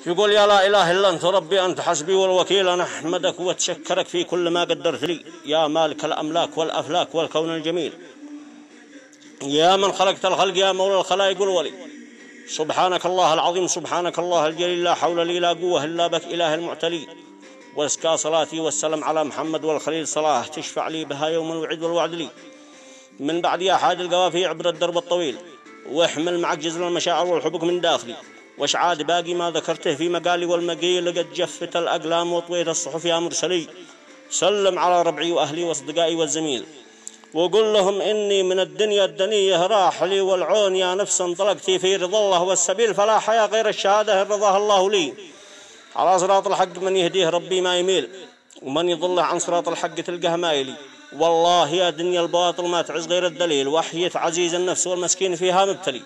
يقول يا لا إله إلا أنت ربي أنت حسبي والوكيل، أنا أحمدك وأتشكرك في كل ما قدرت لي يا مالك الأملاك والأفلاك والكون الجميل، يا من خلقت الخلق يا مولى الخلائق والولي. سبحانك الله العظيم سبحانك الله الجليل، لا حول لي لا قوة إلا بك إله المعتلي. وأزكى صلاتي والسلام على محمد والخليل صلاة تشفع لي بها يوم الوعد والوعد لي. من بعد يا حاد القوافي عبر الدرب الطويل، واحمل معك جزر المشاعر والحبك من داخلي، واشعاد باقي ما ذكرته في مقالي والمقيل، لقد جفت الأقلام وطويت الصحف يا مرسلي. سلم على ربعي وأهلي وأصدقائي والزميل، وقل لهم إني من الدنيا الدنية راحلي، والعون يا نفس انطلقتي في رضا الله والسبيل، فلا حياة غير الشهادة إن رضاها الله لي. على صراط الحق من يهديه ربي ما يميل، ومن يضله عن صراط الحق تلقاه مايلي. والله يا دنيا الباطل ما تعز غير الدليل، وحية عزيز النفس والمسكين فيها مبتلي.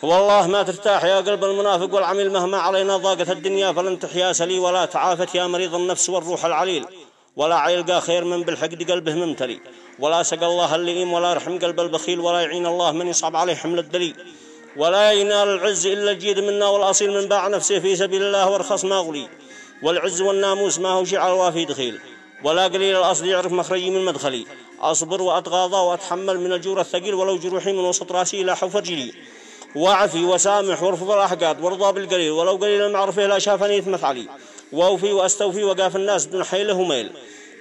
والله ما ترتاح يا قلب المنافق والعميل، مهما علينا ضاقت الدنيا فلن تحيا سلي، ولا تعافت يا مريض النفس والروح العليل، ولا عيلقى خير من بالحقد قلبه ممتلي، ولا سقى الله اللئيم ولا يرحم قلب البخيل، ولا يعين الله من يصعب عليه حمل الدليل، ولا ينال العز إلا الجيد منا والأصيل من باع نفسه في سبيل الله وارخص ما غلي. والعز والناموس ما هو شيء على الوافي دخيل، ولا قليل الأصل يعرف مخرجي من مدخلي. أصبر وأتغاضى وأتحمل من الجور الثقيل، ولو جروحي من وسط راسي إلى حوف رجلي. وأعفي وسامح وارفض الأحقاد وارضى بالقليل، ولو قليل المعروف لا شافني يتمث علي. وأوفي وأستوفي وقاف الناس دون حيله ميل،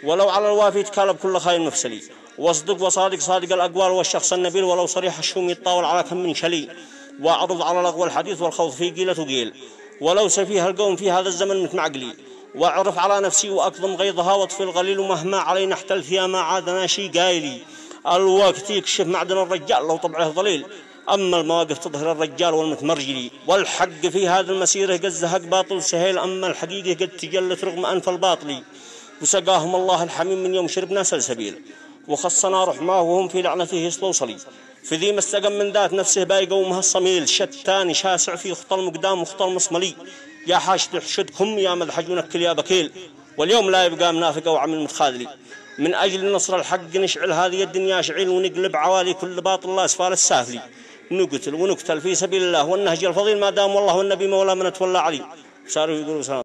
ولو على الوافي تكالب كل خاين مفسلي. واصدق وصادق صادق الأقوال والشخص النبيل، ولو صريح الشوم يتطاول على كم من شلي. وأعرض على لغو الحديث والخوض في قيلة قيل، ولو سفيه القوم في هذا الزمن متمعقلي. وأعرف على نفسي وأكظم غيظها واطفي الغليل، ومهما علينا احتلت يا ما عادنا شي قايلي. الوقت يكشف معدن الرجال لو طبعه ضليل، أما المواقف تظهر الرجال والمتمرجلي. والحق في هذا المسيرة قد زهق باطل سهيل، أما الحقيقة قد تجلت رغم أنف الباطل. وسقاهم الله الحميم من يوم شربنا سلسبيل، وخصنا رحماه وهم في لعنته يصلوا صلي. في ذي ما استقم من ذات نفسه باي قومها الصميل، شتان شاسع في خط المقدام وخط المصملي. يا حاشد حشدكم يا مذحجون الكل يا بكيل، واليوم لا يبقى منافق أو عمل متخاذلي. من أجل نصر الحق نشعل هذه الدنيا شعيل، ونقلب عوالي كل باطل الله أسفال السافلي. نقتل ونقتل في سبيل الله والنهج الفضيل، ما دام والله والنبي مولى من تولى علي. صاروا يقولوا سلام.